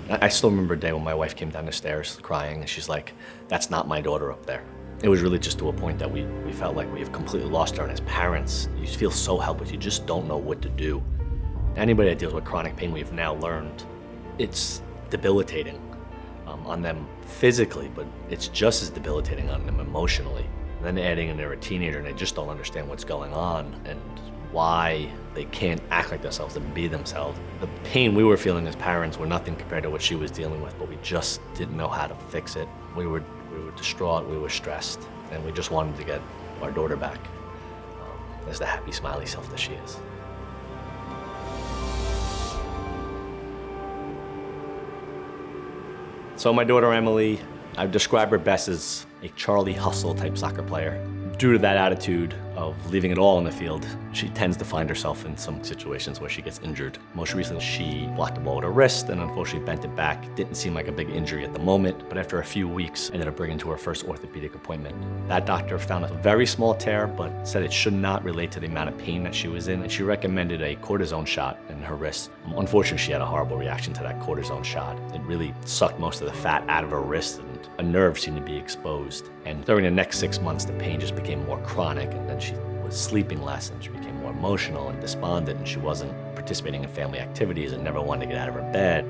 I still remember a day when my wife came down the stairs crying, and she's like, "That's not my daughter up there." It was really just to a point that we felt like we have completely lost her, and as parents, you feel so helpless. You just don't know what to do. Anybody that deals with chronic pain, we've now learned, it's debilitating on them physically, but it's just as debilitating on them emotionally. And then adding in they're a teenager and they just don't understand what's going on and why they can't act like themselves and be themselves. The pain we were feeling as parents were nothing compared to what she was dealing with, but we just didn't know how to fix it. We were distraught, we were stressed, and we just wanted to get our daughter back as the happy, smiley self that she is. So my daughter Emily, I describe her best as a Charlie Hustle type soccer player. Due to that attitude of leaving it all on the field, she tends to find herself in some situations where she gets injured. Most recently, she blocked the ball with her wrist and unfortunately bent it back. Didn't seem like a big injury at the moment, but after a few weeks, ended up bringing to her first orthopedic appointment. That doctor found a very small tear, but said it should not relate to the amount of pain that she was in, and she recommended a cortisone shot in her wrist. Unfortunately, she had a horrible reaction to that cortisone shot. It really sucked most of the fat out of her wrist, and a nerve seemed to be exposed. And during the next 6 months, the pain just became more chronic, and then she was sleeping less, and she became more emotional and despondent, and she wasn't participating in family activities and never wanted to get out of her bed.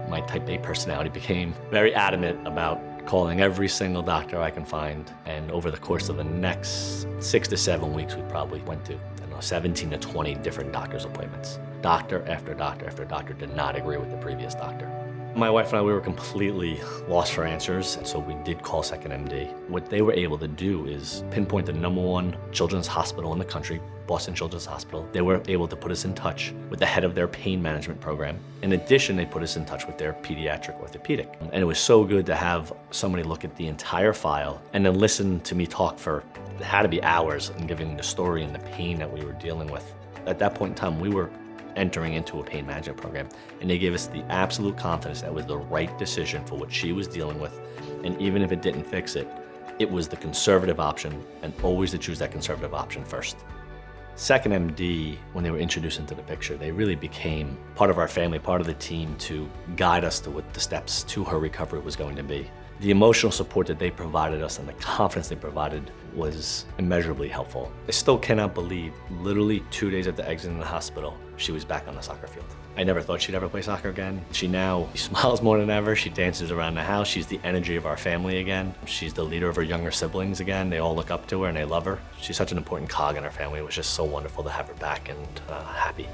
My type A personality became very adamant about calling every single doctor I can find, and over the course of the next 6 to 7 weeks, we probably went to 17 to 20 different doctor's appointments. Doctor after doctor after doctor did not agree with the previous doctor. My wife and I, we were completely lost for answers, and so we did call Accolade MD. What they were able to do is pinpoint the #1 children's hospital in the country, Boston Children's Hospital. They were able to put us in touch with the head of their pain management program. In addition, they put us in touch with their pediatric orthopedic. And it was so good to have somebody look at the entire file and then listen to me talk for, it had to be hours, and giving the story and the pain that we were dealing with. At that point in time, we were entering into a pain management program, and they gave us the absolute confidence that was the right decision for what she was dealing with. And even if it didn't fix it, it was the conservative option, and always to choose that conservative option first. Accolade MD, when they were introduced into the picture, they really became part of our family, part of the team to guide us to what the steps to her recovery was going to be. The emotional support that they provided us and the confidence they provided was immeasurably helpful. I still cannot believe, literally 2 days after exiting the hospital, she was back on the soccer field. I never thought she'd ever play soccer again. She now smiles more than ever. She dances around the house. She's the energy of our family again. She's the leader of her younger siblings again. They all look up to her and they love her. She's such an important cog in our family. It was just so wonderful to have her back and happy.